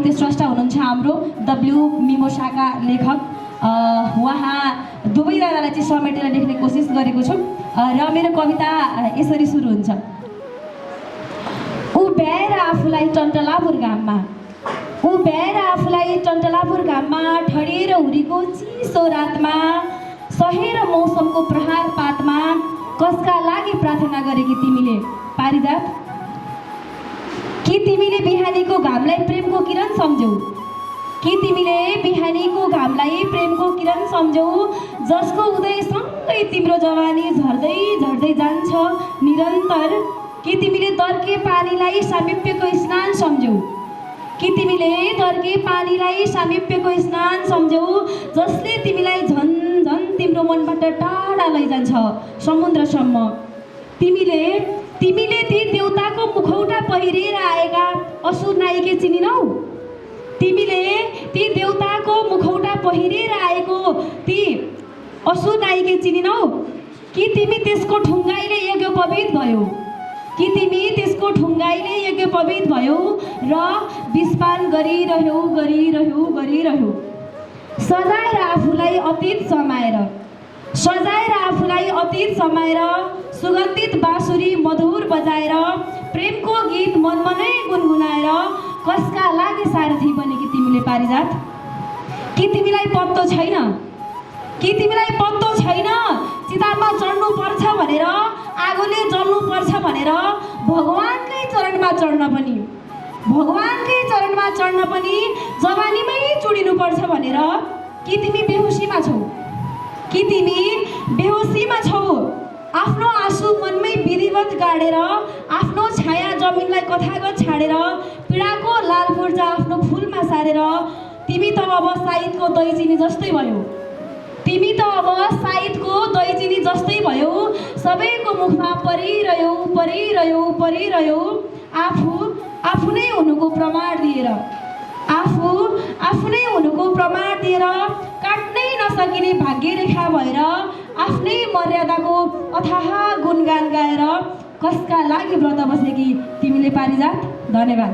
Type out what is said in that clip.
साहित्य स्रष्टा हुनुहुन्छ हाम्रो डब्ल्यू मिमोसाका लेखक। उहाँ दुवैजनालाई चाहिँ समेटेर लेख्ने कोसिस गरेको छु र मेरो कविता यसरी सुरु हुन्छ। उभ्याएर आफूलाई टन्टलापुर घाममा, उभ्याएर आफूलाई टन्टलापुर घाममा, ठडिएर हुरीको चिसो रातमा, सहेर मौसमको प्रहार पातमा, कसका लागि प्रार्थना गरेकी तिमीले पारिजात? कि तिमीले बिहानीको घामलाई प्रेमको किरण सम्झौ? कि तिमीले बिहानीको घामलाई प्रेमको किरण सम्झौ, जसको उदयसँगै तिम्रो जवानी झर्दै झर्दै जान्छ निरन्तर? कि तिमीले दर्के पानीलाई सामिप्यको स्नान सम्झौ? कि तिमीले दर्के पानीलाई सामिप्यको स्नान सम्झौ, जसले तिमीलाई झन् झन् तिम्रो मनबाट टाढा लैजान्छ समुद्रसम्म? तिमीले तिमीले ती देउताको मुखौटा पहिरेर आएका असुर नायिके चिनिनौ? तिमीले ती देउताको मुखौटा पहिरेर आएको ती असुर नायिके चिनिनौ? कि तिमी त्यसको ठुङ्गाइले यज्ञोपवीत भयो? कि तिमी त्यसको ठुङ्गाइले यज्ञोपवीत भयो र विस्पान गरिरह्यौ गरिरह्यौ गरिरह्यौ? सजाएर आफूलाई अतीत समाएर, सजाएर आफूलाई अतीत समाएर, सुगन्धित बाँसुरी मधुर बजाएर, प्रेमको गीत मनमनै गुनगुनाएर, कसका लागि सारथी बनेकी तिमीले पारिजात? कि तिमीलाई पत्तो छैन, कि तिमीलाई पत्तो छैन चितामा चढ्नु पर्छ भनेर, आगोले जल्नु पर्छ भनेर, भगवानकै चरणमा चढ्न पनि, भगवानकै चरणमा चढ्न पनि जवानीमै चुडिनु पर्छ भनेर? कि तिमी बेहोसीमा छौ, कि तिमी बेहोसीमा छौ? आफ्नो आँसु मनमै विधिवत गाडेर, आफ्नो छाया जमिनलाई कथागत छाडेर, पीडाको लाल पूर्जा आफ्नो फुलमा सारेर, तिमी त अब साइदको दही चिनी जस्तै भयो, तिमी त अब साइदको दही चिनी जस्तै भयो। सबैको मुखमा परिरह्यौ परिरह्यौ परिरह्यौ, आफू नै हुनुको प्रमाण दिएर, आफू नै हुनुको प्रमाण दिएर, काट्नै नसकिने भाग्यरेखा भएर, आफ्नै मर्यादाको अथाह गुणगान गाएर, कसका लागि व्रत बसेकी तिमीले पारिजात? धन्यवाद।